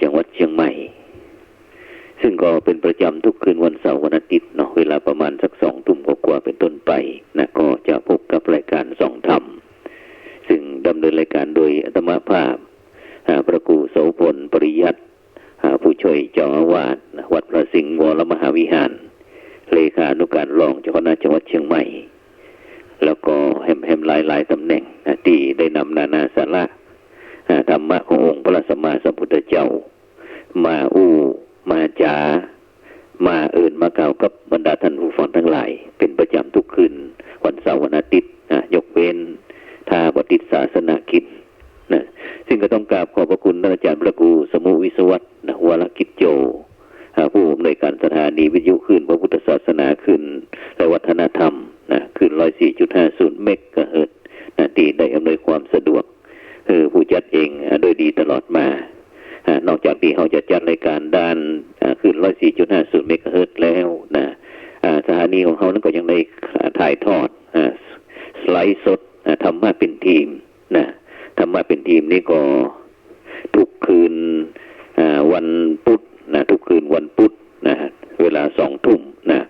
จังหวัดเชียงใหม่ซึ่งก็เป็นประจำทุกคืนวันเสาร์วันอาทิตย์เนาะเวลาประมาณสัก2 ทุ่มกว่าเป็นต้นไปนะก็จะพบกับรายการส่องธรรมซึ่งดำเนินรายการโดยอาตมาภาพพระครูโสพลปริยัติผู้ช่วยเจ้าอาวาสวัดพระสิงห์วรมหาวิหารเลขานุการรองเจ้าคณะจังหวัดเชียงใหม่แล้วก็แฮมหลายตำแหน่งที่ได้นำนานาสาระธรรมะขององค์พระสัมมาสัมพุทธเจ้ามามาจามามากล่าวกับบรรดาท่านผู้ฟังทั้งหลายเป็นประจำทุกคืนวันเสาร์วันอาทิตย์ยกเว้นถ้าปฏิศาสนกิจนะซึ่งก็ต้องกราบขอบพระคุณท่านอาจารย์พระครูสมุวิศวัตนะวรกิจโจผู้อำนวยการสถานีวิทยุคลื่นพระพุทธศาสนาคลื่นและวัฒนธรรมนะคลื่น 104.50 เมกะเฮิรตซ์ที่ได้อำนวยความสะดวกผู้จัดเองโดยดีตลอดมานอกจากที่เขาจะจัดรายการด้านคลื่น 104.50 เมกะเฮิรตซ์แล้วนะสถานีของเขานั้นก็ยังได้ถ่ายทอดสไลด์สดธรรมะเป็นทีมนะธรรมะเป็นทีมนี่ก็ทุกคืนวันพุธนะทุกคืนวันพุธนะเวลา2 ทุ่มนะ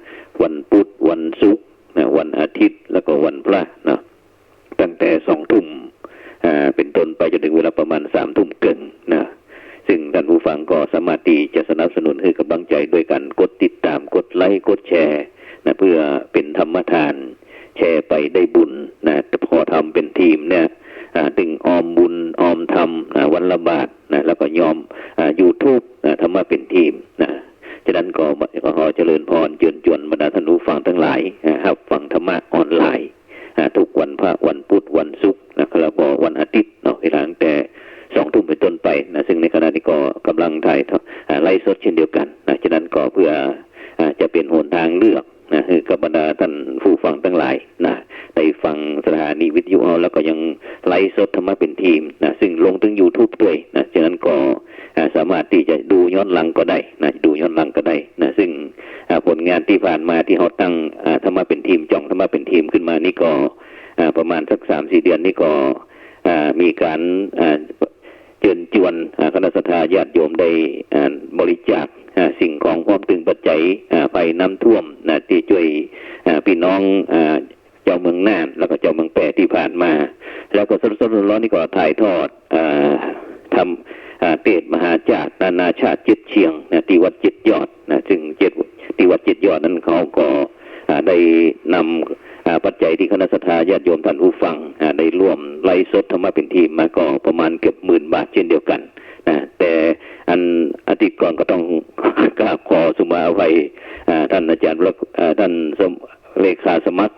วันพุธวันศุกร์นะวันอาทิตย์แล้วก็วันพระนะตั้งแต่2 ทุ่มเป็นต้นไปจนถึงเวลาประมาณ3 ทุ่มเกินนะซึ่งท่านผู้ฟังก็สามารถที่จะสนับสนุนให้กำลังใจด้วยการกดติดตามกดไลค์กดแชร์นะเพื่อเป็นธรรมทานแชร์ไปได้บุญนะพอทำเป็นทีมเนี่ยถึงออมบุญออมธรรมวันละบาทนะแล้วก็ยอมYouTube ธรรมะเป็นทีมนะฉะนั้นก็ขอเจริญพรเชิญชวนบรรดาท่านผู้ฟังทั้งหลายครับฟังธรรมะออนไลน์ทุกวันพระวันพุธวันศุกร์แล้วก็วันอาทิตย์เนาะเวลาตั้งแต่2 ทุ่มเป็นต้นไปนะซึ่งในขณะนี้ก็กำลังถ่ายไลฟ์สดเช่นเดียวกันนะฉะนั้นก็เพื่อจะเป็นหนทางเลือกนะคือกบรรดาท่านผู้ฟังทั้งหลายนะได้ฟังสถานีวิทยุเอาแล้วก็ยังไลฟ์สดธรรมะเป็นทีมนะซึ่งลงถึง YouTube ด้วยนะฉะนั้นก็สามารถที่จะดูย้อนหลังก็ได้นะดูย้อนหลังก็ได้นะซึ่งผลงานที่ผ่านมาที่เขาตั้งธรรมะเป็นทีมจ่องธรรมะเป็นทีมขึ้นมานี่ก็ประมาณสัก 3-4 เดือนนี่ก็มีการเชิญชวนคณะสัตยาญาติโยมได้บริจาคสิ่งของพร้อมถึงปัจจัยไปน้ำท่วมนะที่ช่วยพี่น้องเจ้าเมืองน่านแล้วก็เจ้าเมืองแปรที่ผ่านมาแล้วก็สดๆร้อนๆนี่ก็ถ่ายทอดทำเทศมหาจารย์นานาชาติ7 เชียงนะที่วัด7 ยอดนะซึ่งที่วัด7 ยอดนั้นเขาก็ได้นำปัจจัยที่คณะสัตยาญาติโยมท่านผู้ฟังได้ร่วมไลฟ์สดธรรมะเป็นทีมมาก็ประมาณเกือบ10,000 บาทเช่นเดียวกันนะแต่อาทิตย์ก่อนก็ต้องกราบขอสุมาอภัยท่านอาจารย์ท่านเลขาสมัคร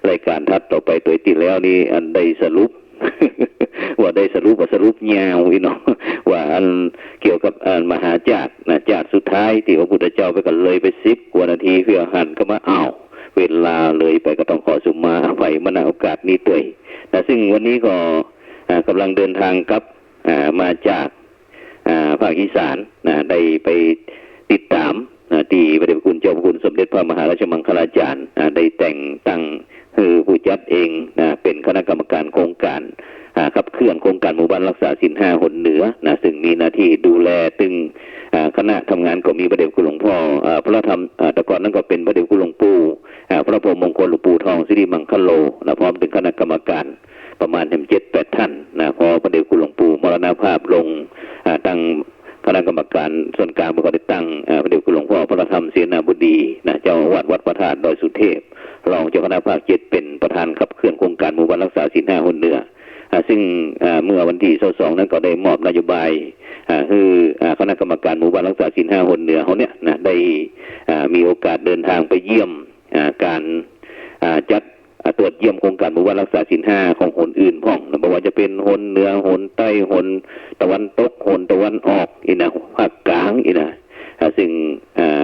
รายการทัดต่อไปตัวที่แล้วนี่ได้สรุป ว่าได้สรุปยาวอีเนาะว่าเกี่ยวกับมหาจารย์นะจารย์สุดท้ายที่พระพุทธเจ้าไปกันเลยไป10 กว่านาทีเพื่อหันก็มาเวลาเลยไปก็ต้องขอสุมาอภัยมาณโอกาสนี้ด้วยนะซึ่งวันนี้ก็กำลังเดินทางกับมาจากภาคอีสานนะได้ไปติดตามที่พระเดชพระคุณเจ้าพระคุณสมเด็จพระมหาราชมังคลาจารย์ได้แต่งตั้งผู้จัดเองเป็นคณะกรรมการโครงการขับเคลื่อนโครงการหมู่บ้านรักษาศีล 5 หนเหนือนะซึ่งมีหน้าที่ดูแลตึงคณะทำงานก็มีพระเดชคุณหลวงพ่อพระธรรมแต่ก่อนนั้นก็เป็นพระเดชคุณหลวงปู่พระพรหมมงคลหลวงปู่ทองสิริมังคโลนะพร้อมถึงคณะกรรมการประมาณ 7-8 ท่านนะพอพระเดชคุณหลวงปู่มรณภาพลงตั้งคณะกรรมการส่วนกลางก็ได้ตั้งพระเดชคุณหลวงพ่อพระธรรมเสนาบดีนะเจ้าอาวาสวัดพระธาตุดอยสุเทพรองเจ้าคณะภาค 7เป็นประธานขับเคลื่อนโครงการหมู่บ้านรักษาศีล 5 หนเหนือซึ่งเมื่อวันที่22นั้นก็ได้มอบนโยบายคือคณะกรรมการหมู่บ้านรักษาศีล 5 หนเหนือเขาเนี่ยนะได้มีโอกาสเดินทางไปเยี่ยมการจัดตรวจเยี่ยมโครงการหมู่บ้านรักษาศีล 5ของหนอื่นพ่องนะบอกว่าจะเป็นหนเหนือหนใต้หนตะวันตกหนตะวันออกอีนะภาคกลางอีนะซึ่ง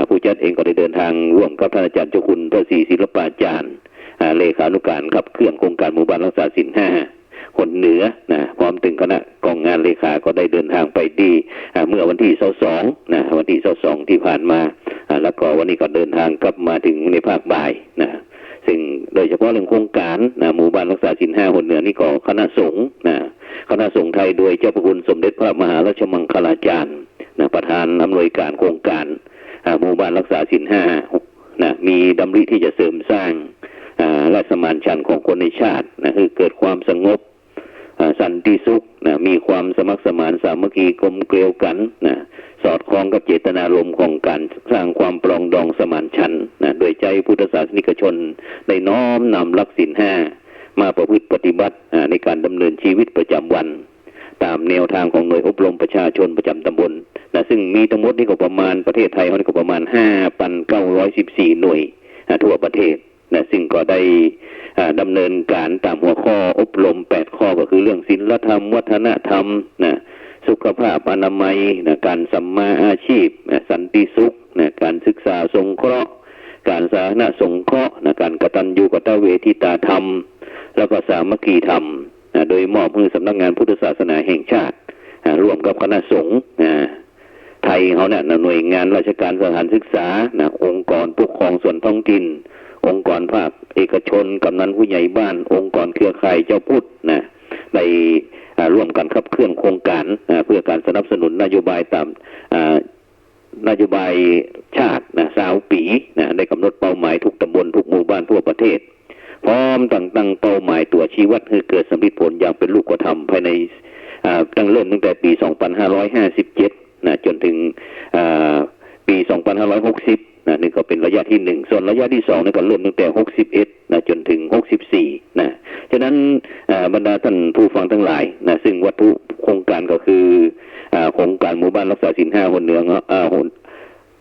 ผู้จัดเองก็ได้เดินทางร่วมกับท่านอาจารย์เจ้าคุณพระศรีศิลปาจารย์เลขานุการขับเคลื่อนโครงการหมู่บ้านรักษาศีล 5 หนเหนือนะพร้อมถึงคณะกองงานเลขาก็ได้เดินทางไปที่เมื่อวันที่22นะวันที่22ที่ผ่านมาแล้วก็วันนี้ก็เดินทางกลับมาถึงในภาคบ่ายนะซึ่งโดยเฉพาะเรื่องโครงการหมู่บ้านรักษาศีล 5 หนเหนือนี่ก็คณะสงฆ์นะคณะสงฆ์ไทยโดยเจ้าพระคุณสมเด็จพระมหาราชมังคลาจารย์ นะประธานอำนวยการโครงการหมู่บ้านรักษาศีลห้านะมีดำริที่จะเสริมสร้างและสมานฉันท์ของคนในชาตินะคือเกิดความสงบสันติสุขนะมีความสมัครสมานสามัคคีกลมเกลียวกันนะสอดคล้องกับเจตนารมณ์ของการสร้างความปรองดองสมานฉันท์นะโดยใจพุทธศาสนิกชนได้น้อมนำหลักศีลห้ามาประพฤติปฏิบัติในการดำเนินชีวิตประจำวันตามแนวทางของหน่วยอบรมประชาชนประจำตำบลนะซึ่งมีทั้งหมดนี่ก็ประมาณประเทศไทยเขานี่ก็ประมาณ 5,914 หน่วยทั่วประเทศนะซึ่งก็ได้ดำเนินการตามหัวข้ออบรม8ข้อก็คือเรื่องศีลธรรมวัฒนธรรมนะสุขภาพอนามัยนะการสัมมาอาชีพนะสันติสุขนะการศึกษาสงเคราะห์การสาธารณสงเคราะห์นะการกตัญญูกตเวทิตาธรรมแล้วก็สามัคคีธรรมโดยมอบให้สำนักงานพุทธศาสนาแห่งชาติร่วมกับคณะสงฆ์ไทยเขาเนี่ยหน่วยงานราชการสถานศึกษาองค์กรปกครองส่วนท้องถิ่นองค์กรภาคเอกชนกำนันผู้ใหญ่บ้านองค์กรเครือข่ายเจ้าพุทธได้ร่วมกันขับเคลื่อนโครงการเพื่อการสนับสนุนนโยบายตามนโยบายชาติ20 ปีได้กำหนดเป้าหมายทุกตำบลทุกหมู่บ้านทั่วประเทศพร้อมตั้งเป้าหมายตัวชี้วัดให้เกิดสำเร็จผลอย่างเป็นรูปธรรมภายในตั้งแต่ปี 2557 จนถึงปี 2560นี่ก็เป็นระยะที่1ส่วนระยะที่2นี่ก็เริ่มตั้งแต่61จนถึง64ฉะนั้นบรรดาท่านผู้ฟังทั้งหลายซึ่งวัตถุโครงการก็คือโครงการหมู่บ้านรักษาศีล5คนเหนือ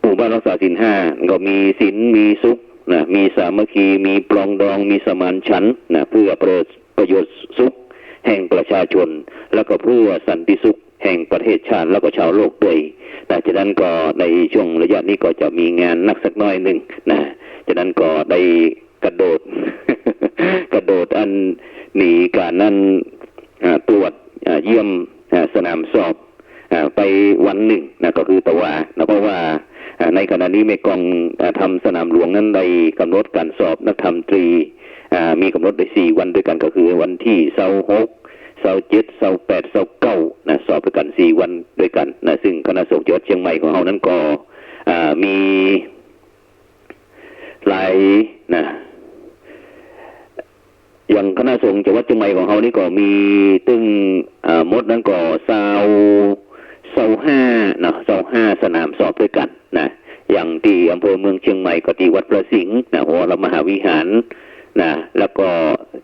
หมู่บ้านรักษาศีล5ก็มีศีลมีสุขมีสามัคคีมีปรองดองมีสมานฉันท์เพื่อประโยชน์สุขแห่งประชาชนแล้วก็เพื่อสันติสุขแห่งประเทศชาติแล้วก็ชาวโลกด้วยแต่ฉะนั้นก็ในช่วงระยะนี้ก็จะมีงานนักสักน้อยหนึ่งฉะนั้นก็ได้กระโดด กระโดดอันหนีการนั้นตรวจเยี่ยมสนามสอบไปวันหนึ่งก็คือตะวันเพราะว่าในขณะนี้แม่กองทำสนามหลวงนั้นได้กำหนดการสอบนักธรรมตรีมีกำหนดได้4 วันด้วยกันก็คือวันที่26 27 28 29สอบด้วยกัน4 วันด้วยกันซึ่งคณะสงฆ์จังหวัดเชียงใหม่ของเรานั้นก็มีหลายอย่างคณะสงฆ์จังหวัดเชียงใหม่ของเรานี่ก็มีตึงมดนั้นก็25สนามสอบด้วยกันอย่างที่อำเภอเมืองเชียงใหม่ก็ที่วัดพระสิงห์วรมหาวิหารแล้วก็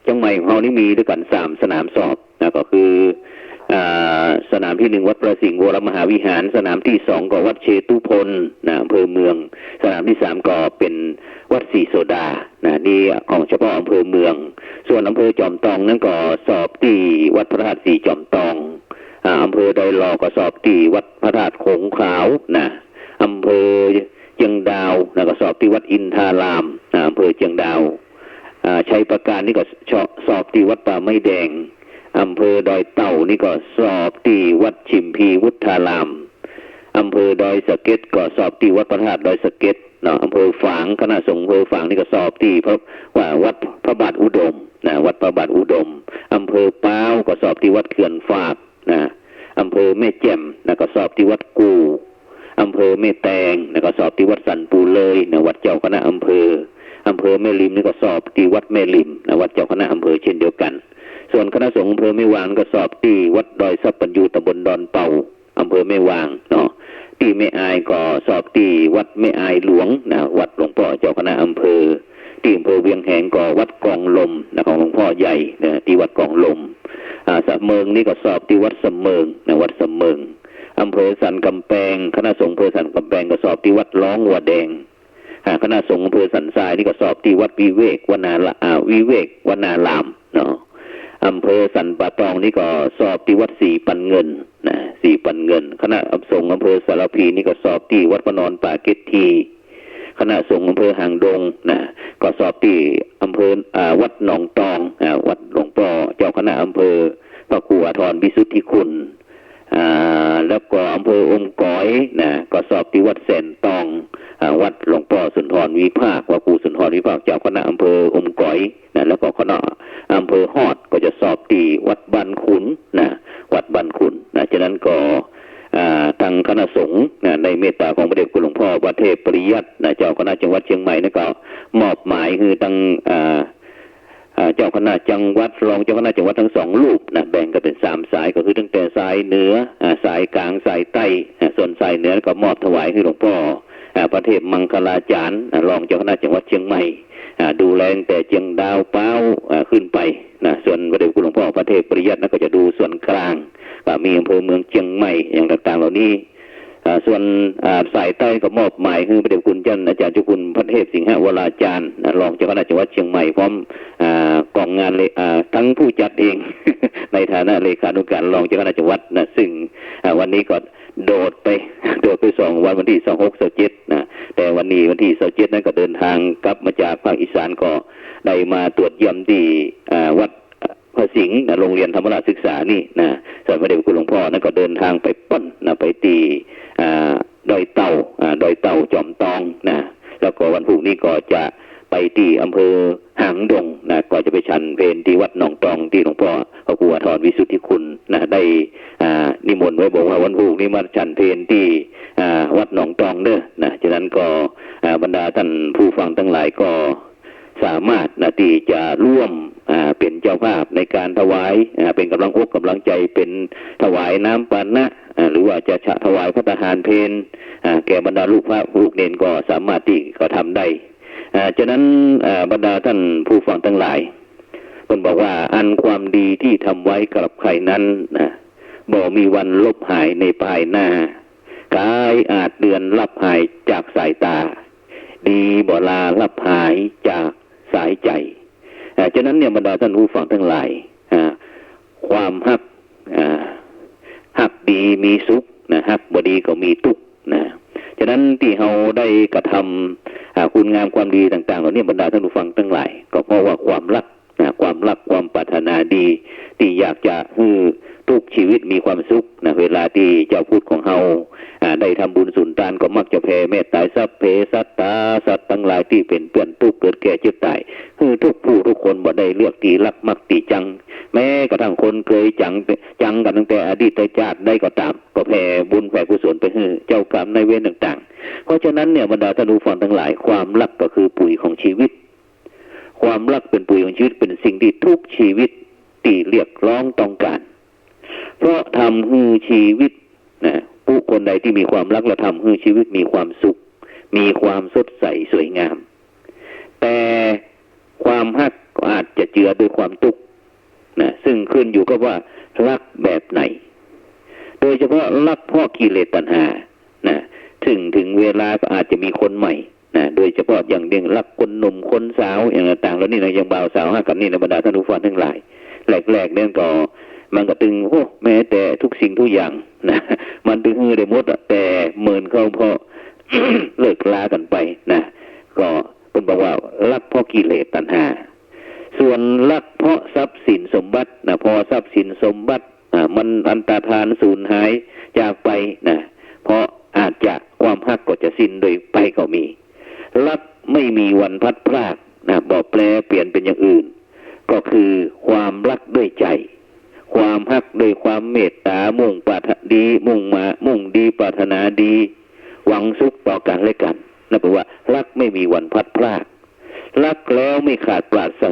เชียงใหม่ของเรานี่มีด้วยกัน3สนามสอบก็คือสนามที่1วัดพระสิงห์วรมหาวิหารสนามที่2ก็วัดเชตุพนอำเภอเมืองสนามที่3ก็เป็นวัดศรีโสดานี่ของเฉพาะอำเภอเมืองส่วนอำเภอจอมทองนั้นก็สอบที่วัดพระธาตุศรีจอมทองอำเภอดอยหล่อก็สอบที่วัดพระธาตุโขงขาวอำเภอเชียงดาวก็สอบที่วัดอินทารามอำเภอเชียงดาวชัยประการนี่ก็สอบที่วัดป่าไม้แดงอำเภอดอยเต่านี่ก็สอบที่วัดชิมพีวุฒารามอำเภอดอยสะเก็ดก็สอบที่วัดพระธาตุดอยสะเก็ดอำเภอฝางคณะสงฆ์อำเภอฝางนี่ก็สอบที่วัดพระบาทอุดมวัดพระบาทอุดมอำเภอป้าวก็สอบที่วัดเขื่อนฝากอำเภอแม่แจ่มก็สอบที่วัดกูอำเภอแม่แตงก็สอบที่วัดสันปูเลยวัดเจ้าคณะอำเภอแม่ริมนี่ก็สอบที่วัดแม่ริมวัดเจ้าคณะอำเภอเช่นเดียวกันส่วนคณะสงฆ์อำเภอแม่วางก็สอบที่วัดดอยสัพปัญญูตำบลดอนเป่าอำเภอแม่วางที่แม่อายก็สอบที่วัดแม่อายหลวงวัดหลวงพ่อเจ้าคณะอำเภอที่อำเภอเวียงแหงก็วัดกองลมของหลวงพ่อใหญ่ที่วัดกองลมสะเมิงนี่ก็สอบที่วัดสะเมิงวัดสะเมิงอำเภอสันกำแพงคณะสงฆ์อำเภอสันกำแพงก็สอบที่วัดร้องวัวแดงคณะสงฆ์อำเภอสันทรายนี่ก็สอบที่วัดวิเวกวนารามอำเภอสันป่าตองนี่ก็สอบที่วัดสีปันเงินคณะสงฆ์อำเภอสารพีนี่ก็สอบที่วัดพระนอนป่าเกตทีคณะสงฆ์อำเภอหางดงก็สอบที่อำเภอวัดหนองตองวัดหลวงพ่อเจ้าคณะอำเภอพระครูอาทรวิสุทธิคุณแล้วก็อำเภออมก๋อยก็สอบที่วัดแสนตองวัดหลวงพ่อสุนทรวิภาควัดครูสุนทรวิภาคเจ้าคณะอำเภออมก๋อยแล้วก็คณะอำเภอฮอดก็จะสอบที่วัดบ้านขุนวัดบ้านขุนฉะนั้นก็ท ทางคณะสงฆ์ในเมตตาของพระเดชคุณหลวงพ่อพระเทพปริยัติเจ้าคณะจังหวัดเชียงใหม่นั่นก็มอบหมายคือทางเจ้าคณะจังหวัดรองเจ้าคณะจังหวัดทั้ง2รูปแบ่งกันเป็น3สายก็คือตั้งแต่สายเหนือสายกลางสายใต้ส่วนสายเหนือก็มอบถวายให้หลวงพ่อพระเทพมังคลาจารย์รองเจ้าคณะจังหวัดเชียงใหม่ดูแลแต่เชียงดาวเป้าขึ้นไปส่วนพระเดชคุณหลวงพ่อพระเทพปริยัตินั่นก็จะดูส่วนกลางมีอำเภอเมืองเชียงใหม่อย่างต่างๆเหล่านี้ส่วนสายใต้ก็มอบหมายคือพระเดชคุณอาจารย์เจ้าคุณพระเทพสิงหวราจารย์รองเจ้าคณะจังหวัดเชียงใหม่พร้อมกองงานทั้งผู้จัดเอง ในฐานะเลขานุการรองเจ้าคณะจังหวัดซึ่งวันนี้ก็โดดไป2 วันที่26 27แต่วันนี้วันที่27นั้นก็เดินทางกลับมาจากภาคอีสานก็ได้มาตรวจเยี่ยมที่วัดพระสิงห์โรงเรียนธรรมราชศึกษานี่ส่วนพระเดชคุณหลวงพ่อนั้นก็เดินทางไปป้นไปตีดอยเต่าจอมตองแล้วก็วันพรุ่งนี้ก็จะไปที่อำเภอหางดงก็จะไปฉันเพลที่วัดหนองตองที่หลวงพ่อพระครูอาทรวิสุทธิคุณได้นิมนต์ไว้บอกว่าวันพรุ่งนี้มาฉันเพลที่วัดหนองตองเด้อฉะนั้นก็บรรดาท่านผู้ฟังทั้งหลายก็สามารถที่จะร่วมเป็นเจ้าภาพในการถวายเป็นกำลังอกกำลังใจเป็นถวายน้ำปานะหรือว่าจะถวายพระทหารเพลแก่บรรดาลูกพระลูกเนนก็สามารถที่ก็ทำได้ฉะนั้นบรรดาท่านผู้ฟังทั้งหลายคนบอกว่าอันความดีที่ทำไว้กับใครนั้นบ่มีวันลบหายในภายหน้ากายอาจเดือนลับหายจากสายตาดีบ่ลาลับหายจากสายใจฉะนั้นเนี่ยบรรดาท่านผู้ฟังทั้งหลายความฮักดีมีสุขฮักบ่ดีก็มีทุกข์ฉะนั้นที่เราได้กระทำคุณงามความดีต่างๆเหล่านี้บรรดาท่านผู้ฟังทั้งหลายก็เพราะว่าความรักความปรารถนาดีที่อยากจะให้ทุกชีวิตมีความสุขเวลาที่เจ้าพุทธของเราได้ทำบุญสุนทานก็มักจะแผ่เมตตาสัพเพสัตตาสัตว์ทั้งหลายที่เป็นเพื่อนทุกข์เกิดแก่เจ็บตายคือทุกผู้ทุกคนบ่ได้เลือกตีรักมักตีจังแม้กระทั่งคนเคยจังกันตั้งแต่อดีตชาติได้ก็ตามก็แผ่บุญแผ่กุศลไปให้เจ้ากรรมนายเวรต่างๆเพราะฉะนั้นเนี่ยบรรดาท่านผู้ฟังทั้งหลายความรักก็คือปุ๋ยของชีวิตความรักเป็นปุ๋ยของชีวิตเป็นสิ่งที่ทุกชีวิตที่เรียกร้องต้องการเพราะทำให้ชีวิตผู้คนใดที่มีความรักและทำให้ชีวิตมีความสุขมีความสดใสสวยงามแต่ความรักก็อาจจะเจือด้วยความทุกข์ซึ่งขึ้นอยู่กับว่ารักแบบไหนโดยเฉพาะรักเพราะกิเลสตัณหาถึงเวลาก็อาจจะมีคนใหม่โดยเฉพาะอย่างเด่งรักคนหนุ่มคนสาวอย่างต่างๆแล้วนี่อย่างบ่าวสาวฮักกันนี่ในบรรดาท่านผู้ฟังทั้งหลายแรกๆเนี่ยก็มันก็ตึงแม้แต่ทุกสิ่งทุกอย่างมันตึงฮือได้หมดแต่เหมือนเขาพอ เลิกลากันไปก็เป็นบอกว่ารักเพราะกิเลสตัณหาส่วนรักเพราะทรัพย์สินสมบัติพอทรัพย์สินสมบัติมันอันตรธานสูญหายจากไปเพราะอาจจะความรักก็จะสิ้นโดยไปก็มีรักไม่มีวันพัดพรากบอกแปลเปลี่ยนเป็นอย่างอื่นก็คือความรักด้วยใจความรักด้วยความเมตตามุ่งปรารถนาดีมุ่งดีปรารถนาดีหวังสุขต่อกันและกันนั่นแปลว่ารักไม่มีวันพัดพรากรักแล้วไม่ขาดปราศ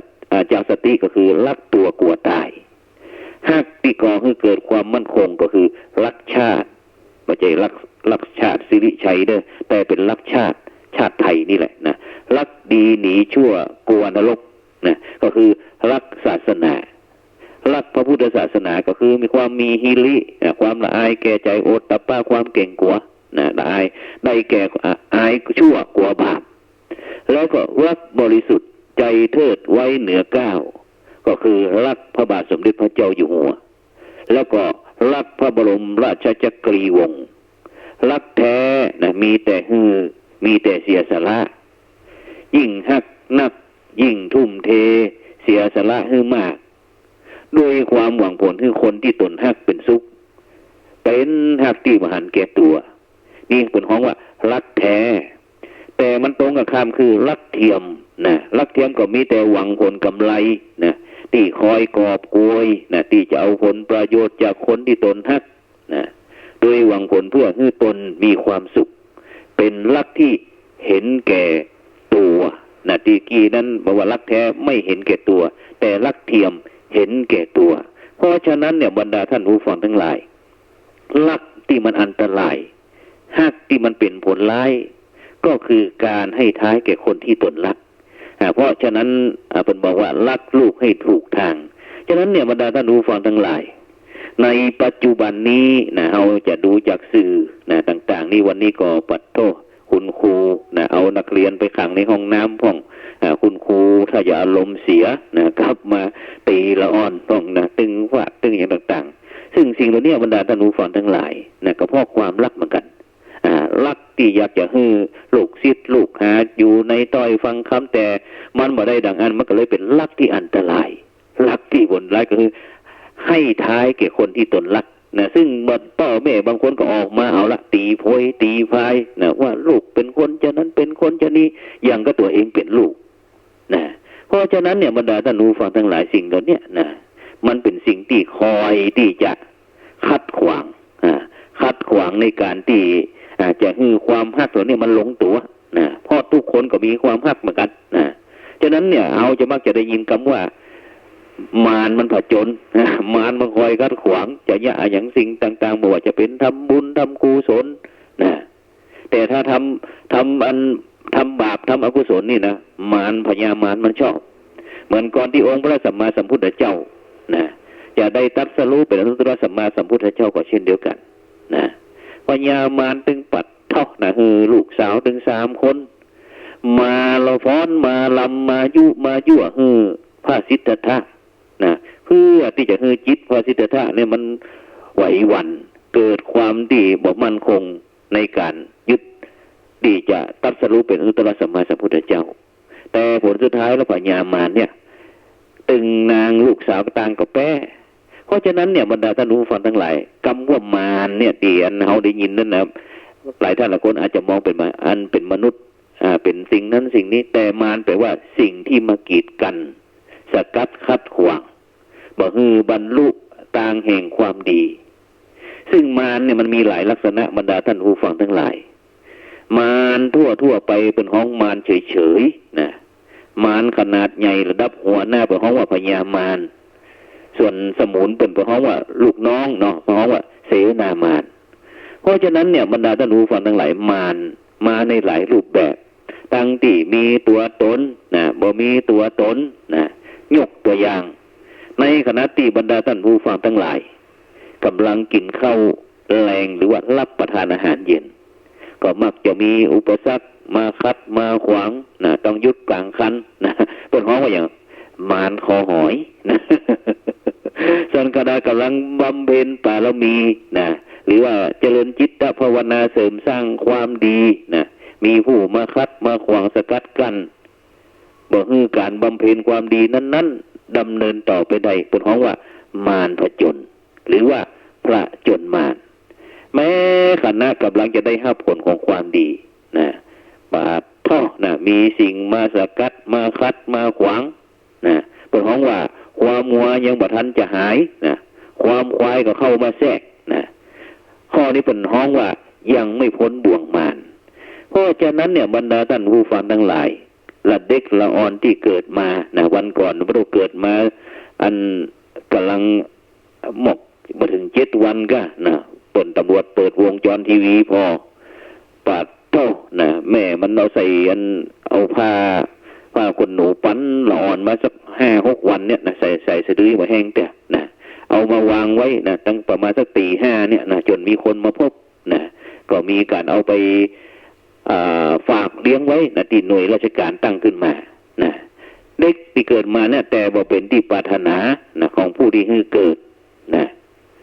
จากสติก็คือรักตัวกลัวตายรักที่ก่อให้เกิดความมั่นคงก็คือรักชาติไม่ใช่รักชาติสิริชัยเด้อแต่เป็นรักชาติไทยนี่แหละรักดีหนีชั่วกลัวนรกก็คือรักศาสนารักพระพุทธศาสนาก็คือมีความมีฮิริความละอายแก่ใจโอตตะปะความเก่งกลัวละอายได้แก่อายชั่วกลัวบาปแล้วก็รักบริสุทธิ์ใจเทิดไว้เหนือก้าวก็คือรักพระบาทสมเด็จพระเจ้าอยู่หัวแล้วก็รักพระบรมราชจักรีวงศ์รักแท้มีแต่มีแต่เสียสละยิ่งฮักนักยิ่งทุ่มเทเสียสละให้มากด้วยความหวังผลคือคนที่ตนฮักเป็นสุขเป็นฮักที่มหันแก่ตัวนี่เป็นของว่ารักแท้แต่มันตรงกับคำคือรักเทียมรักเทียมก็มีแต่หวังผลกำไรที่คอยกอบโกยที่จะเอาผลประโยชน์จากคนที่ตนฮัก โดยหวังผลเพื่อให้ตนมีความสุขเป็นลักที่เห็นแก่ตัวนะตีกี้นั้นบอกว่าลักแท้ไม่เห็นแก่ตัวแต่ลักเทียมเห็นแก่ตัวเพราะฉะนั้นเนี่ยบรรดาท่านผู้ฟังทั้งหลายลักที่มันอันตรายฮักที่มันเป็นผลร้ายก็คือการให้ท้ายแก่คนที่ตนรักเพราะฉะนั้นเป็นบอกว่ารักลูกให้ถูกทางฉะนั้นเนี่ยบรรดาท่านผู้ฟังทั้งหลายในปัจจุบันนี้นะเราจะดูจากสื่อนะต่างๆนี่วันนี้ก็ปัดโทษคุณครูนะเอานักเรียนไปขังในห้องน้ำพ่องคุณครูถ้าอย่าอารมณ์เสียนะครับมาตีละอ่อนต้องนะตึงว่าตึงอย่างต่างๆซึ่งสิ่งเหล่านี้บรรดาท่านผู้ฟังทั้งหลายนะก็เพราะความรักเหมือนกันรักที่อยากจะให้ลูกศิษย์ลูกหาอยู่ในต้อยฟังคำแต่มันบ่ได้ดังอันมันก็เลยเป็นรักที่อันตรายรักที่บนร้ายก็คือให้ท้ายแก่คนที่ตนรักนะซึ่งพ่อแม่บางคนก็ออกมาเอาละตีโพยตีพายนะว่าลูกเป็นคนจะนั้นเป็นคนจะนี้อย่างก็ตัวเองเป็นลูกนะเพราะฉะนั้นเนี่ยบรรดาท่านผู้ฟังทั้งหลายสิ่งเหล่านี้นะมันเป็นสิ่งที่คอยที่จะขัดขวางในการที่จะให้ความฮักเหล่านี้มันลงตัวนะเพราะทุกคนก็มีความฮักเหมือนกันนะฉะนั้นเนี่ยเอาจะมักจะได้ยินคำว่ามารมันผจญมารมันคอยขัดขวางจะยะอย่างสิ่งต่างๆไม่ว่าจะเป็นทำบุญทำกุศลนะแต่ถ้าทำบาปทำอกุศลนี่นะมารพญามารมันชอบเหมือนก่อนที่องค์พระสัมมาสัมพุทธเจ้านะจะได้ตรัสรู้เป็นอนุตตรสัมมาสัมพุทธเจ้าก็เช่นเดียวกันนะพญามารตึงปัดเท่านะคือลูกสาวถึง3 คนมาละฟ้อนมาลำมายุมายั่วพระสิทธัตถะนะเพื่อที่จะให้จิตพระสิทธัตถะเนี่ยมันไหวหวั่นเกิดความดีบ่มั่นคงในการยึดที่จะตรัสรู้เป็นอนุตตรสัมมาสัมพุทธเจ้าแต่ผลสุดท้ายแล้วพญามารเนี่ยตึงนางลูกสาวต่างก็แป้เพราะฉะนั้นเนี่ยบรรดาท่านผู้ฟังทั้งหลายคำว่ามารเนี่ยที่อันเราได้ยินนั่นนะหลายท่านหลายคนอาจจะมองเป็นอันเป็นมนุษย์เป็นสิ่งนั้นสิ่งนี้แต่มารแปลว่าสิ่งที่มากีดกันสกัดขัดขวางบ่ฮือบรรลุทางแห่งความดีซึ่งมารเนี่ยมันมีหลายลักษณะบรรดาท่านผู้ฟังทั้งหลายมารทั่วไปเป็นห้องมารเฉยๆนะมารขนาดใหญ่ระดับหัวหน้าเป็นห้องว่าพญามารส่วนสมุนเป็นห้องว่าลูกน้องเนาะห้องว่าเสนามารเพราะฉะนั้นเนี่ยบรรดาท่านผู้ฟังทั้งหลายมารมาในหลายรูปแบบตั้งที่มีตัวตนนะบ่มีตัวตนนะยกตัวอย่างในขณะที่บรรดาท่านผู้ฟังทั้งหลายกำลังกินข้าวแรงหรือว่ารับประทานอาหารเย็นก็มักจะมีอุปสรรคมาคัดมาขวางนะต้องยุดกลางคันนะเป็นห้องว่าอย่างมารคอหอยนะส่วนขณะกำลังบำเพ็ญบารมีนะหรือว่าเจริญจิตภาวนาเสริมสร้างความดีนะมีผู้มาคัดมาขวางสกัดกั้นบ่ให้การบำเพ็ญความดีนั้นๆดำเนินต่อไปได้เป็นห้องว่ามารผจญหรือว่าพระจนมารแม้ขณะกำลังจะได้รับผลของความดีนะบาปท่อนะมีสิ่งมาสกัดมาคัดมาขวางนะเป็นห้องว่าความมัวยังบ่ทันจะหายนะความควายก็เข้ามาแทรกนะข้อนี้เป็นห้องว่ายังไม่พ้นบ่วงมารเพราะฉะนั้นเนี่ยบรรดาท่านผู้ฟังทั้งหลายละเด็กละอ่อนที่เกิดมานะวันก่อนพระเราเกิดมาอันกำลังหมกมาถึง7 วันก็นะตำรวจเปิดวงจรทีวีพอปาดเต้านะแม่มันเอาใส่เอาผ้าคนหนูปั้นละอ่อนมาสัก5-6 วันเนี่ยนะใส่สะดือมาแห้งแต่นะเอามาวางไว้นะตั้งประมาณสักตี 5เนี่ยนะจนมีคนมาพบนะก็มีการเอาไปฝากเลี้ยงไว้นะที่หน่วยราชการตั้งขึ้นมานะเด็กที่เกิดมาเนี่ยแต่บ่เป็นที่ปรารถนานะของผู้ที่ให้เกิดนะ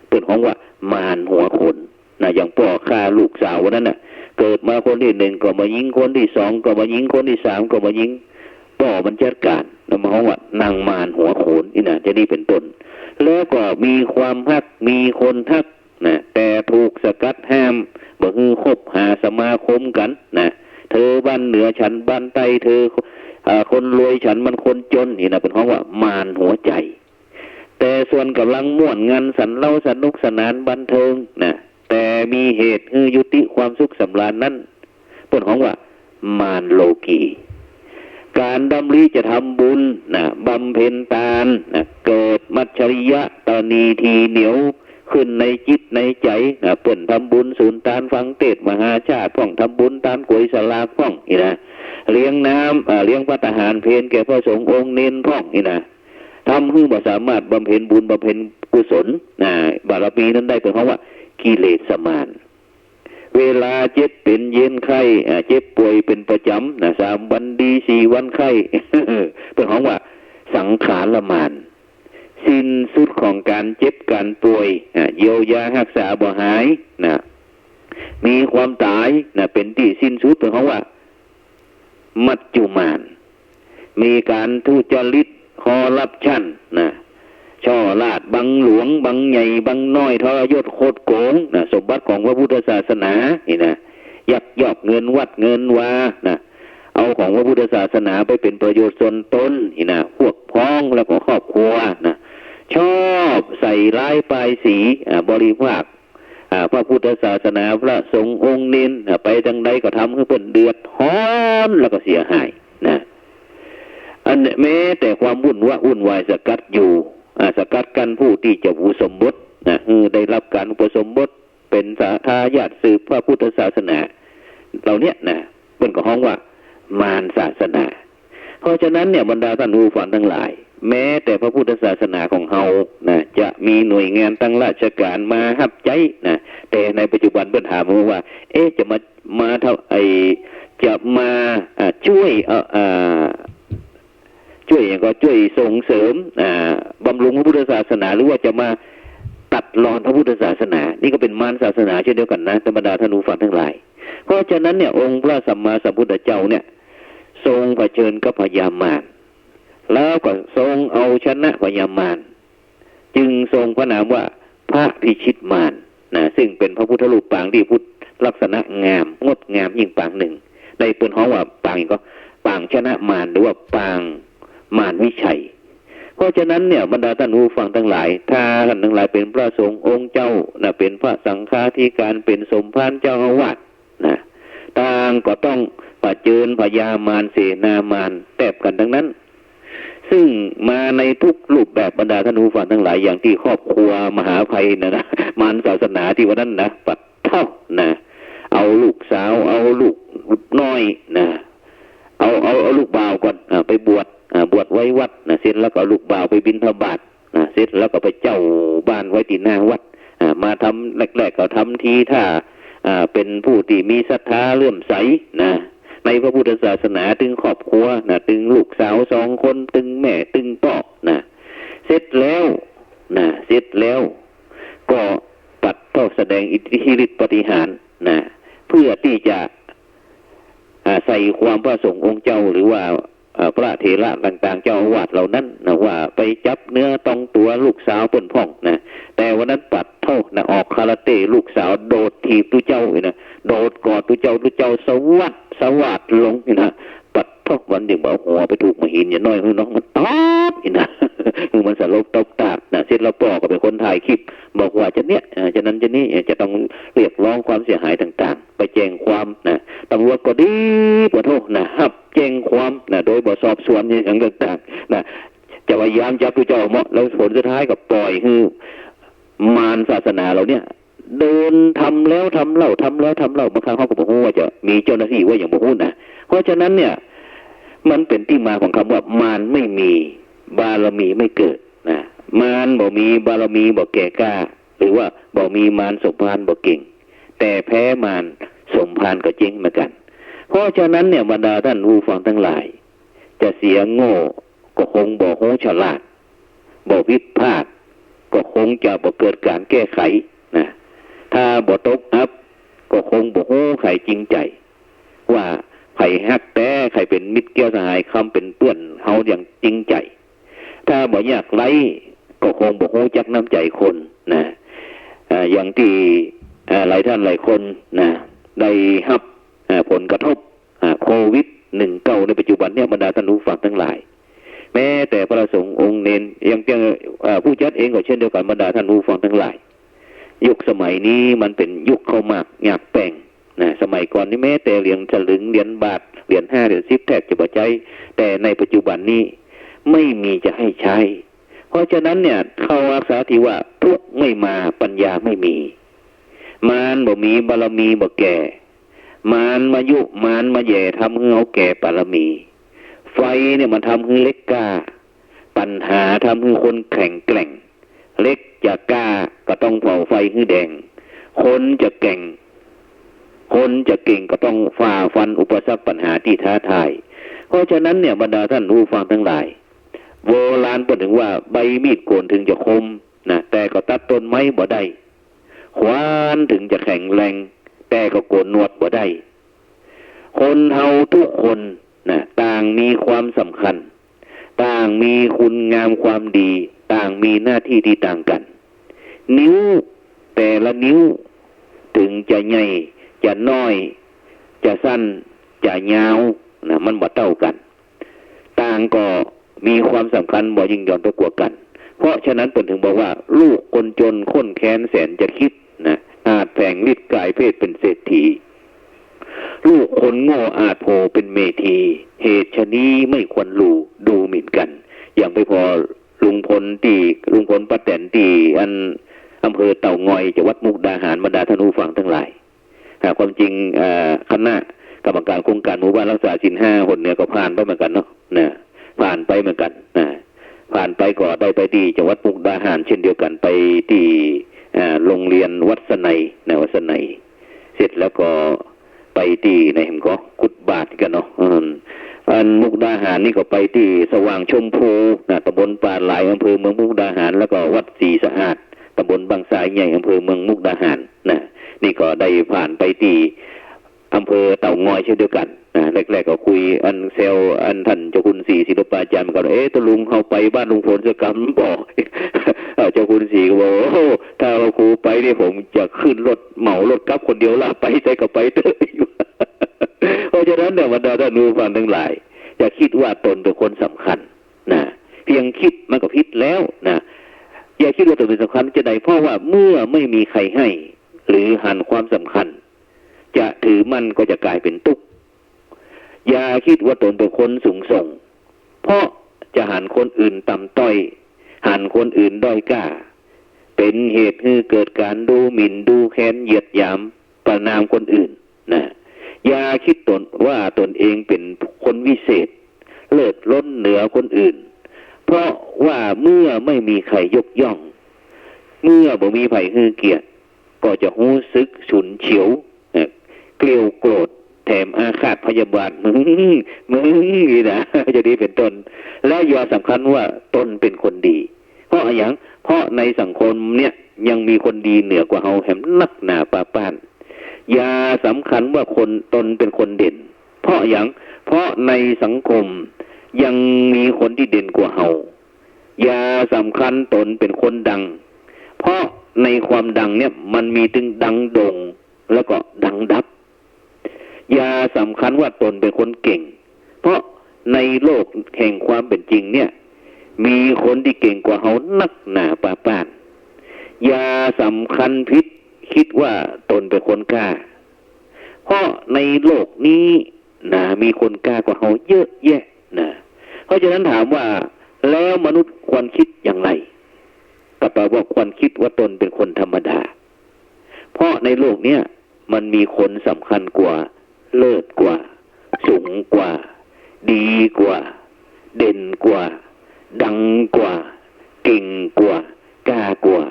เป็นของว่ามารหัวคนนะอย่างพ่อฆ่าลูกสาววันนั้นน่ะเกิดมาคนที่1ก็มายิงคนที่2ก็มายิงคนที่3ก็มายิงพ่อมันจัดการแล้วมาของว่านางมารหัวโขนนี่นะจะนี่เป็นต้นแล้วก็มีความฮักมีคนฮักนะแต่ถูกสกัดห้ามบ่ฮือคบหาสมาคมกันนะเธอบ้านเหนือฉันบ้านใต้เธอคนรวยฉันมันคนจนนี่นะเป็นของว่ามารหัวใจแต่ส่วนกำลังม่วนงานสันเล่าสนุกสนานบันเทิงนะ แต่มีเหตุให้ยุติความสุขสำราญนั้นเปิ้นของว่ามารโลกีการดำริจะทำบุญนะบำเพ็ญทานนะเกิดมัจฉริยะตนีทีเหนียวขึ้นในจิตในใจนะเปิ้นทำบุญศูนย์ทานฟังเทศมหาชาติพ่องทำบุญทานกวยสลากพ่องนี่นะเลี้ยงน้ำเลี้ยงพระทหารเพลแก่พระสงฆ์องค์เน้นพ่องนี่นะทำให้บ่สามารถบำเพ็ญบุญบำเพ็ญกุศลนะบารมีนั้นได้เป็นเพราะว่ากิเลสมารเวลาเจ็บเป็นเย็นไข้เจ็บป่วยเป็นประจำนะ3 วันดี4 วันไข้ เป็นของว่าสังขารมารสิ้นสุดของการเจ็บการป่วยเยียวยารักษาบ่หายนะมีความตายนะเป็นที่สิ้นสุดเป็นของว่ามัจจุมารมีการทุจริตคอร์รัปชันนะช่อลาดบังหลวงบังใหญ่บังน้อยทรยศโคตรโกงนะสมบัติของพระพุทธศาสนานี่นะยักยอกเงินวัดเงินวานะเอาของพระพุทธศาสนาไปเป็นประโยชน์ส่วนตนนี่นะพวกพ้องแล้วก็ครอบครัวนะชอบใส่ร้ายป้ายสีบริภาคพระพุทธศาสนาพระสงฆ์องค์เน้นไปทางใดก็ทำให้เพิ่นเดือดร้อนแล้วก็เสียหายนะอันแม้แต่ความวุ่นวายสกัดอยู่สกัดกันผู้ที่จะอุปสมบทนะได้รับการอุปสมบทเป็นทายาทสืบพระพุทธศาสนาเราเนี่ยนะเป็นก็ฮ้องว่ามารศาสนาเพราะฉะนั้นเนี่ยบรรดาท่านผู้ฟังทั้งหลายแม้แต่พระพุทธศาสนาของเฮานะจะมีหน่วยงานตั้งราชการมารับใจนะแต่ในปัจจุบันเพิ่นถามว่าจะมาเท่าจะมาช่วยอย่างก็ช่วยส่งเสริมบำรุงพระพุทธศาสนาหรือว่าจะมาตัดรอนพระพุทธศาสนานี่ก็เป็นมารศาสนาเช่นเดียวกันนะธรรมดาท่านผู้ฟังทั้งหลายเพราะฉะนั้นเนี่ยองค์พระสัมมาสัมพุทธเจ้าเนี่ยทรงเผชิญกับพญามารแล้วก็ทรงเอาชนะพญามารจึงทรงพระนามว่าพระพิชิตมารนะซึ่งเป็นพระพุทธรูปปางที่พุทธลักษณะงามงดงามยิ่งปางหนึ่งในเปิ้นฮ้องว่าปางก็ปางชนะมารหรือว่าปางมารวิชัยเพราะฉะนั้นเนี่ยบรรดาท่านผู้ฟังทั้งหลายถ้าท่านทั้งหลายเป็นพระสงฆ์องค์เจ้านะเป็นพระสังฆาธิการเป็นสมภารเจ้าอาวาสนะต่างก็ต้องเผชิญพญามารเสนามารแตบกันทั้งนั้นซึ่งมาในทุกรูปแบบบรรดาท่านผู้ฟังทั้งหลายอย่างที่ครอบครัวมหาภัยนะมารศาสนาที่วันนั้นนะปัดเท่านะเอาลูกสาวเอาลูกน้อยนะเอาลูกบ่าวก่อนไปบวชไว้วัดนะเสร็จแล้วก็ลูกบ่าวไปบิณฑบาตเสร็จแล้วก็ไปเจ้าบ้านไว้ที่หน้าวัดมาทำแรกๆก็ทำทีถ้าเป็นผู้ที่มีศรัทธาเลื่อมใสนะในพระพุทธศาสนาถึงครอบครัวนะถึงลูกสาว2 คนถึงแม่ถึงพ่อนะเสร็จแล้วก็ปัดเท่าแสดงอิทธิฤทธิปาฏิหาริย์นะเพื่อที่จะใส่ความพระสงฆ์องค์เจ้าหรือว่าพระเถระต่างๆเจ้าอาวาสเหล่านั้นนะว่าไปจับเนื้อต้องตัวลูกสาวเปิ้นพ่องนะแต่วันนั้นปัดเท่านะออกคาราเต้ลูกสาวโดดถีบตุเจ้านะโดดกอดตุเจ้าสวัสดลงนะปัดเท่าวันเดียวเอาหัวไปถูกมาหินอย่าน้อยน้องมันตอบนะมันสลบตบตาบนะเสร็จแล้วพ่อก็เป็นคนถ่ายคลิปบอกว่าจะนั้นจะนี่จะต้องเรียกร้องความเสียหายต่างๆไปแจ้งความนะตำรวจก็ดีขอโทษนะครับแจ้งความนะโดยบ่สอบสวนอย่างต่างๆนะจะพยายามจับตัวเจ้าเหมาะแล้วผลสุดท้ายก็ปล่อยให้มารศาสนาเราเนี่ยเดินทำแล้วทำเล่าบางครั้งเขาก็บอกว่าจะมีเจ้าหน้าที่ว่าอย่างบอกนะเพราะฉะนั้นเนี่ยมันเป็นที่มาของคำว่ามารไม่มีบารมีไม่เกิดนะมารบ่มีบารมีบ่แก่กล้าหรือว่าบ่มีมารสมภารบ่เก่งแต่แพ้มารสมภารก็เจ๊งเหมือนกันเพราะฉะนั้นเนี่ยบรรดาท่านผู้ฟังทั้งหลายจะเสียโง่ก็คงบ่โหฉลาดบ่ผิดพลาดก็คงจะบ่เกิดการแก้ไขนะถ้าบ่ตกอับก็คงบ่โหไขจริงใจว่าไผฮักแต่ไผเป็นมิตรเกี่ยวสหายคำเป็นเปื้อนเฮาอย่างจริงใจถ้าบ่อยากไล่ก็คงบ่โหจักน้ำใจคนนะอย่างที่หลายท่านหลายคนนะได้รับผลกระทบโควิด-19ในปัจจุบันเนี่ยบรรดาท่านผู้ฟังทั้งหลายแม้แต่พระสงฆ์องค์เนนยังผู้จัดเองก็เช่นเดียวกันบรรดาท่านผู้ฟังทั้งหลาย ยุคสมัยนี้มันเป็นยุคเข้ามากอยากแป่งนะสมัยก่อนนี่แม้แต่เหรียญฉลึงเหรียญบาทเหรียญ5เหรียญ10แทบจะบ่ใช้แต่ในปัจจุบันนี้ไม่มีจะให้ใช้เพราะฉะนั้นเนี่ยเขารักษาที่ว่าทุกข์ไม่มาปัญญาไม่มีมารบ่มีบารมีบ่แก่มารมายุมารมาแย่ทำให้เขาแก่บารมีไฟเนี่ยมันทำให้เล็กกล้าปัญหาทำให้คนแข็งแกร่งเล็กจะกล้าก็ต้องเผาไฟให้แดงคนจะเก่งก็ต้องฝ่าฟันอุปสรรคปัญหาที่ท้าทายเพราะฉะนั้นเนี่ยบรรดาท่านผู้ฟังทั้งหลายโบราณพูดถึงว่าใบมีดโกนถึงจะคมนะแต่ก็ตัดต้นไม้บ่ได้ขวานถึงจะแข็งแรงแต่ก็โกนหนวดบ่ได้คนเฮาทุกคนนะต่างมีความสำคัญต่างมีคุณงามความดีต่างมีหน้าที่ที่ต่างกันนิ้วแต่ละนิ้วถึงจะใหญ่จะน้อยจะสั้นจะยาวนะมันบ่เท่ากันต่างก็มีความสำคัญบ่ยิ่งย่อนไปกว่ากันเพราะฉะนั้นเพิ่นถึงบอกว่าลูกคนจนข้นแค้นแสนจะคิดนะอาจแฝงฤทธิ์กายเพศเป็นเศรษฐีลูกคนโง่อาจโผเป็นเมธีเหตุชะนี้ไม่ควรดูหมิ่นกันอย่างไปพอลุงพลป้าแตนตีอำเภอเต่างอยจังหวัดมุกดาหารบรรดาท่านผู้ฟังทั้งหลายความจริงคณะกรรมการโครงการหมู่บ้านรักษาศีล5คนเนี่ยก็ผ่านไปเหมือนกันเนาะนะผ่านไปเหมือนกันนะผ่านไปก็ได้ไปที่จังหวัดมุกดาหารเช่นเดียวกันไปที่โรงเรียนวัดสนัยวัดสนัยเสร็จแล้วก็ไปที่ไหนผมก็กุดบาทกันเนาะมุกดาหารนี่ก็ไปที่สว่างชมพูตำบลป่าหลายอำเภอเมืองมุกดาหารแล้วก็วัดศรีสะอาดตำบลบางสายใหญ่อำเภอเมืองมุกดาหารนะนี่ก็ได้ผ่านไปที่อำเภอเต่างอยเช่นเดียวกันแรกๆก็คุยเซลท่านเจ้าคุณศรีศิลปาจารย์ก็ตะลุงเขาไปบ้านลุงพลจะกำบอกเจ้าคุณศรีก็บอกโอ้ถ้าเราครูไปเนี่ยผมจะขึ้นรถเหมารถกลับคนเดียวละไปใจก็ไปเถอะเพราะฉะนั้นเนี่ยบรรดาท่านผู้ฟังทั้งหลายอย่าคิดว่าตนเป็นคนสำคัญนะเพียงคิดมันก็ผิดแล้วนะอย่าคิดว่าตนเป็นสำคัญจะได้เพราะว่าเมื่อไม่มีใครให้หรือหันความสำคัญจะถือมันก็จะกลายเป็นทุกข์อย่าคิดว่าตนเป็นคนสูงส่งเพราะจะหันคนอื่นต่ำต้อยหันคนอื่นด้อยกล้าเป็นเหตุให้เกิดการดูหมิ่นดูแค้นเหยียดหยามประณามคนอื่นนะอย่าคิดตนว่าตนเองเป็นคนวิเศษเลิศล้นเหนือคนอื่นเพราะว่าเมื่อไม่มีใครยกย่องเมื่อบ่มีไผให้เกียรติก็จะรู้สึกฉุนเฉียวเกลียวโกรธแถมอาฆาตพยาบาทมึงนี่นะจะดีเป็นต้นและอย่าสำคัญว่าตนเป็นคนดีเพราะอย่างเพราะในสังคมเนี่ยยังมีคนดีเหนือกว่าเฮาแหมนักหนาปาป้านอย่าสำคัญว่าคนตนเป็นคนเด่นเพราะอย่างเพราะในสังคมยังมีคนที่เด่นกว่าเฮาอย่าสำคัญตนเป็นคนดังเพราะในความดังเนี่ยมันมีถึงดังโด่งแล้วก็ดังดับอย่าสำคัญว่าตนเป็นคนเก่งเพราะในโลกแห่งความเป็นจริงเนี่ยมีคนที่เก่งกว่าเฮานักหนาปาป้านอย่าสำคัญผิดคิดว่าตนเป็นคนกล้าเพราะในโลกนี้นะมีคนกล้ากว่าเฮาเยอะแยะนะเพราะฉะนั้นถามว่าแล้วมนุษย์ควรคิดอย่างไรก็แปลว่าควรคิดว่าตนเป็นคนธรรมดาเพราะในโลกเนี้ยมันมีคนสำคัญกว่าเลิศกว่าสูงกว่าดีกว่าเด่นกว่าดังกว่าเก่งกว่ากล้ากว่า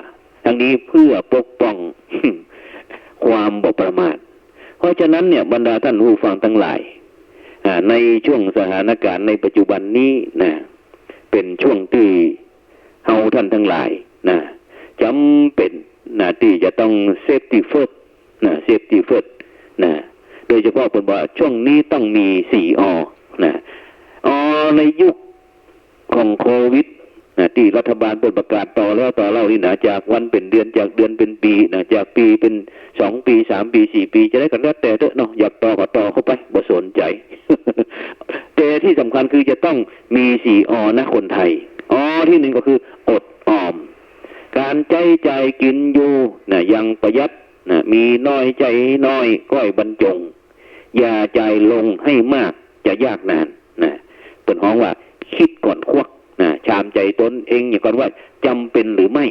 ทั้งนี้เพื่อปกป้อง ความบ่ประมาทเพราะฉะนั้นเนี่ยบรรดาท่านผู้ฟังทั้งหลายในช่วงสถานการณ์ในปัจจุบันนี้นะเป็นช่วงที่เฮาท่านทั้งหลายนะจำเป็นนะที่จะต้องเซฟตี้เฟิร์สนะเซฟตี้เฟิร์สนะโดยเฉพาะเป็นว่าช่วงนี้ต้องมี4 อนะในยุคของโควิดนะที่รัฐบาลเปิดประกาศต่อแล้วต่อเล่านี่นะจากวันเป็นเดือนจากเดือนเป็นปีนะจากปีเป็น2 ปี3 ปี4 ปีจะได้กันแล้วแต่เถอะเนาะอยากต่อก็ต่อเข้าไปบ่สนใจ แต่ที่สำคัญคือจะต้องมี4 อนะคนไทยที่1ก็คืออดออม การใจใจกินอยู่นะยังประหยัดนะมีน้อยใจน้อยก้อยบรรจงอย่าใจลงให้มากจะยากนานนะเป็นห้องว่าคิดก่อนควักนะชามใจตนเองอย่างก่อนว่าจำเป็นหรือไม่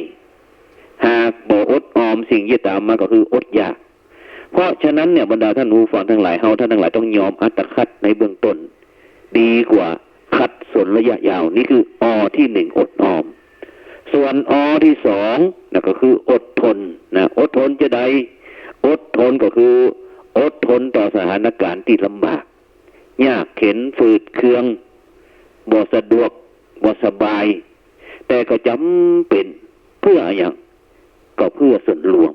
หากบ่อดออมสิ่งที่ตามมาก็คืออดอยากเพราะฉะนั้นเนี่ยบรรดาท่านผู้ฟังทั้งหลายเฮาท่านทั้งหลายต้องยอมอัตคัดในเบื้องต้นดีกว่าคัดส่วนระยะยาวนี่คืออที่หนึ่งอดออมส่วนอที่สองนะก็คืออดทนนะอดทนจะใดอดทนก็คืออดทนต่อสถานการณ์ที่ลำบากยากเข็นฝืดเคืองบ่สะดวกบ่สบายแต่ก็จำเป็นเพื่ออย่างก็เพื่อส่วนรวม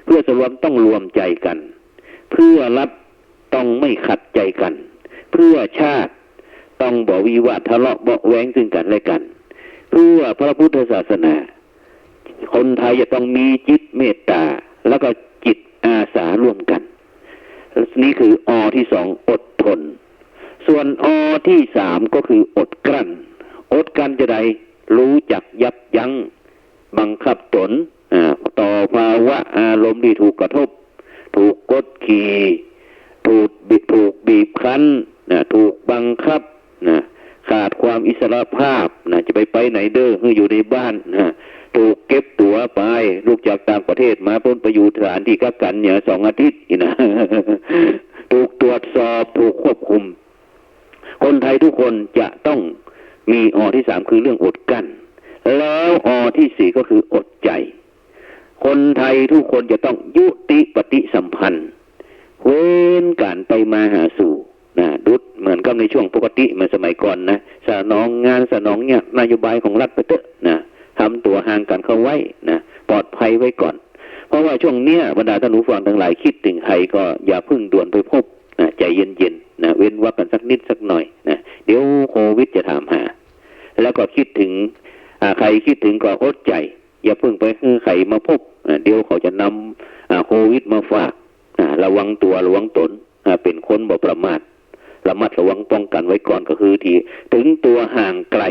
เพื่อส่วนรวมต้องรวมใจกันเพื่อรัฐต้องไม่ขัดใจกันเพื่อชาติต้องบ่วิวาททะเลาะเบาะแว้งซึ่งกันและกันเพื่อพระพุทธศาสนาคนไทยจะต้องมีจิตเมตตาแล้วก็จิตอาสาร่วมกันนี่คืออที่สองอดทนส่วนอที่สามก็คืออดกลั้นอดกลั้นจะใดรู้จักยับยั้งบังคับตนต่อภาวะอารมณ์ที่ถูกกระทบถูกกดขี่ถูกบีบคั้นถูกบังคับขาดความอิสระภาพจะไปไหนเด้ออยู่ในบ้านถูกเก็บตั๋วไปลูกจากต่างประเทศมาพ้นไปอยู่สถานที่กักกันเนี่ย2 อาทิตย์นะถูกตรวจสอบถูกควบคุมคนไทยทุกคนจะต้องมีอที่สามคือเรื่องอดกั้นแล้วอที่สี่ก็คืออดใจคนไทยทุกคนจะต้องยุติปฏิสัมพันธ์เว้นการไปมาหาสู่ดุดเหมือนกับในช่วงปกติเมื่อสมัยก่อนนะสนองงานสนองเนี่ยนโยบายของรัฐไปเถอะทำตัวห่างกันเข้าไว้ปลอดภัยไว้ก่อนเพราะว่าช่วงเนี้ยบรรดาท่านผู้ฟังทั้งหลายคิดถึงใครก็อย่าพึ่งด่วนไปพบใจเย็นๆเว้นวรรคกันสักนิดสักหน่อยเดี๋ยวโควิดจะถามหาแล้วก็คิดถึงใครคิดถึงก็อดใจอย่าพึ่งไปให้ใครมาพบเดี๋ยวเขาจะนำโควิดมาฝากระวังตัวระวังตนเป็นคนบ่ประมาทระมัดระวังป้องกันไว้ก่อนก็คือที่ถึงตัวห่างไกล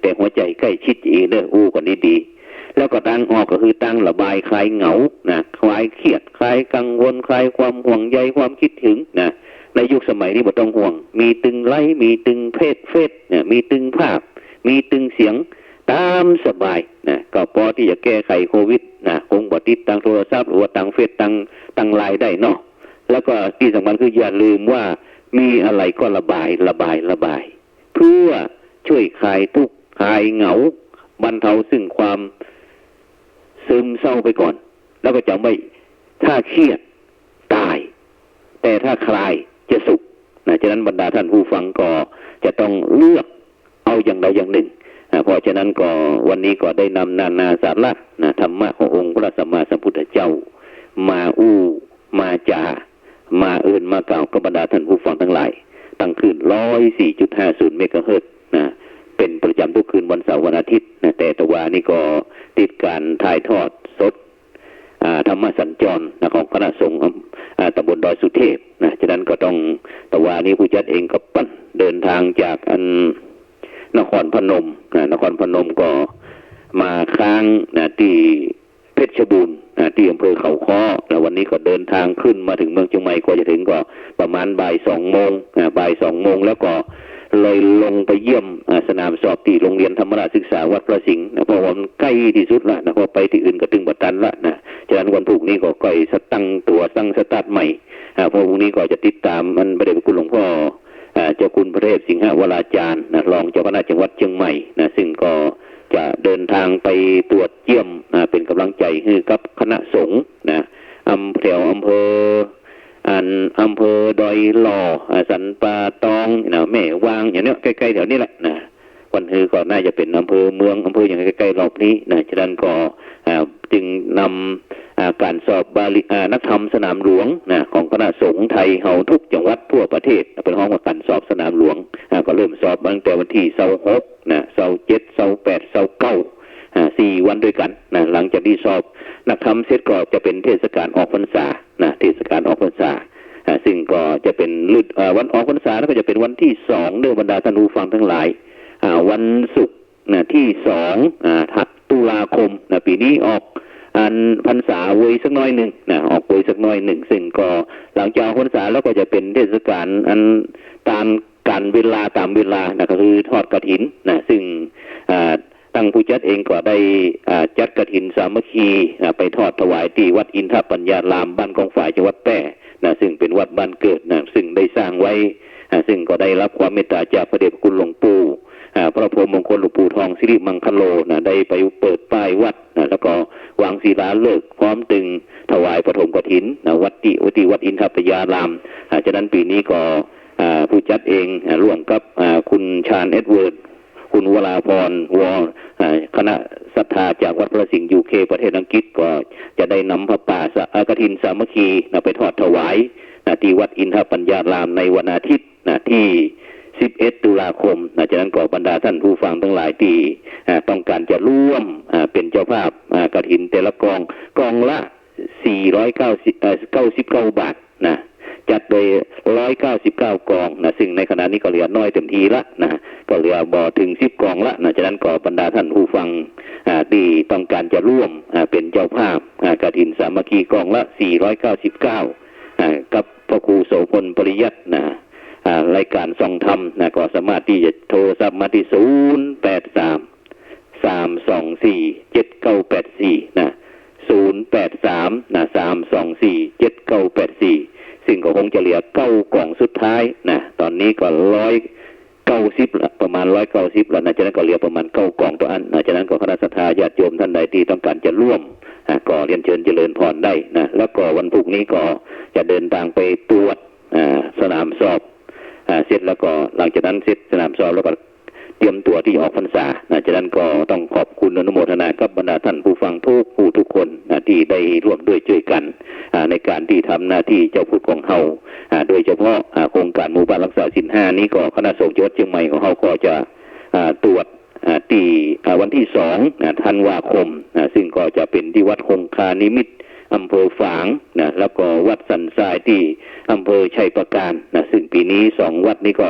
แต่หัวใจใกล้ชิดอีกเด้ออู้ก่อนนี้ดีแล้วก็ตั้งออกก็คือตั้งระบายคลายเหงาคลายเครียดคลายกังวลคลายความห่วงใยความคิดถึงในยุคสมัยนี้บ่ต้องห่วงมีตึงไลฟ์มีตึงเฟซมีตึงภาพมีตึงเสียงตามสบายก็พอที่จะแก้ไขโควิดคงบ่ติดตั้งโทรศัพท์หรือว่าตั้งเฟซตั้งไลน์ได้เนาะแล้วก็ที่สำคัญคืออย่าลืมว่ามีอะไรก็ระบายเพื่อช่วยคลายทุกข์คลายเหงาบรรเทาซึ่งความซึมเศร้าไปก่อนแล้วก็จะไม่ถ้าเครียดตายแต่ถ้าคลายจะสุขฉะนั้นบรรดาท่านผู้ฟังก็จะต้องเลือกเอาอย่างใดอย่างหนึ่งเพราะฉะนั้นก็วันนี้ก็ได้นำนานาสาระธรรมะขององค์พระสัมมาสัมพุทธเจ้ามามาจามามากล่าวกับบรรดาท่านผู้ฟังทั้งหลายตั้งคืน 104.50 เมกะเฮิรตซ์เป็นประจำทุกคืนวันเสาร์วันอาทิตย์แต่ตะวันนี้ก็ติดการถ่ายทอดสดธรรมสัญจรของคณะสงฆ์ตำบลดอยสุเทพฉะนั้นก็ต้องตะวันนี้ผู้จัดเองก็ปั่นเดินทางจากนครพนมก็มาค้างที่เพชรบูรณ์ที่อำเภอเขาค้อแล้ววันนี้ก็เดินทางขึ้นมาถึงเมืองเชียงใหม่ก็จะถึงก็ประมาณบ่าย 2 โมงแล้วก็เลยลงไปเยี่ยมสนามสอบที่โรงเรียนธรรมราชศึกษาวัดพระสิงห์เพราะว่ามันใกล้ที่สุดละเพราะไปที่อื่นก็ถึงบัดตันละฉะนั้นวันพรุ่งนี้ก็ใกล้ตั้งสตาร์ทใหม่เพราะพรุ่งนี้ก็จะติดตามมันพระเดชพระคุณหลวงพ่อเจ้าคุณพระเทพสิงหวราจารย์รองเจ้าคณะจังหวัดเชียงใหม่ซึ่งก็จะเดินทางไปตรวจเยี่ยมเป็นกำลังใจให้กับคณะสงฆ์แถวอำเภอดอยหล่อสันป่าตองแม่วางอย่างนี้ใกล้ๆแถวนี้แหละวันฮือก็น่าจะเป็นอำเภอเมืองอำเภออย่างใกล้ๆรอบนี้ฉะนั้นก็จึงนำการสอบบาลีนักธรรมสนามหลวงของคณะสงฆ์ไทยเฮาทุกจังหวัดทั่วประเทศเป็นห้องการสอบสนามหลวงก็เริ่มสอบตั้งแต่วันที่26 27 28 29 4 วันด้วยกันหลังจากที่สอบนักธรรมเสร็จก็จะเป็นเทศกาลออกพรรษาซึ่งก็จะเป็นวันออกพรรษาแล้วก็จะเป็นวันที่2เดือนบรรดาท่านผู้ฟังทั้งหลายวันศุกร์ที่2ตุ ตุลาคมนะปีนี้ออกอันพรรษาเวยสักน้อยหนึ่งนะออกเวยสักน้อยหนึ่งซึ่งก็หลังจากพรรษาแล้วก็จะเป็นเทศกาลอันตามการเวลาตามเวลานะก็คือทอดกฐินนะซึ่งตั้งผู้จัดเองก็ได้จัดกฐินสามัคคีไปทอดถวายที่วัดอินทปัญญารามบ้านกองฝ่ายจังหวัดแพร่นะซึ่งเป็นวัดบ้านเกิดนะซึ่งได้สร้างไว้ซึ่งก็ได้รับความเมตตาจากพระเดชพระคุณหลวงปู่พระพรหมมงคลหลวงปู่ทองสิริมังคโลนะได้ไปเปิดป้ายวัดนะแล้วก็วางศิลาฤกษ์พร้อมตึงถวายปฐมกฐินนะวัดอินทปัญญารามฉะนั้นปีนี้ก็ผู้จัดเองร่วมกับคุณชาญเอ็ดเวิร์ดคุณวราพรคณะศรัทธาจากวัดพระสิงห์ยูเคประเทศอังกฤษก็จะได้นำพระป่ากฐินสามัคคีไปทอดถวายที่วัดอินทปัญญารามในวันอาทิตย์ที่11 ตุลาคมจากนั้นก็บรรดาท่านผู้ฟังทั้งหลายที่ต้องการจะร่วมเป็นเจ้าภาพกฐินแต่ละกองละ499 บาทนะจัดโดย199 กองนะซึ่งในขณะนี้ก็เหลือน้อยเต็มทีละนะก็เหลือบ่ถึง10 กองละนะจากนั้นก็บรรดาท่านผู้ฟังที่ต้องการจะร่วมเป็นเจ้าภาพกฐินสามัคคีกองละ499กับพระครูโสพลปริยัตินะรายการส่องธรรมนะก็สามารถที่จะโทรศัพท์มาที่083-324-7984นะ083นะ324-7984ซึ่งก็คงจะเหลือ9 กล่องสุดท้ายนะตอนนี้ก็190ละประมาณ190แล้วนะจากนั้นก็เหลือประมาณ9 กล่องต่ออันนะจากนั้นก็คณะศรัทธาญาติโยมท่านใดที่ต้องการจะร่วมก็เรียนเชิญเจริญพรได้นะแล้วก็วันพรุ่งนี้ก็จะเดินทางไปตรวจสนามสอบเสร็จแล้วก็หลังจากนั้นเสร็จสนามสอบแล้วก็เตรียมตัวที่ออกพรรษาจากนั้นก็ต้องขอบคุณอนุโมทนากับบรรดาท่านผู้ฟังทุกคนที่ได้ร่วมด้วยช่วยกันในการที่ทำหน้าที่เจ้าพุทธของเฮาโดยเฉพาะโครงการหมู่บ้านรักษาศีล 5นี้ก็คณะสงฆ์จังหวัดเชียงใหม่ของเฮาก็จะตรวจที่วันที่2 ธันวาคมซึ่งก็จะเป็นที่วัดคงคานิมิตรอำเภอฝางนะแล้วก็วัดสันทรายที่อำเภอชัยประการนะซึ่งปีนี้2 วัดนี้ก็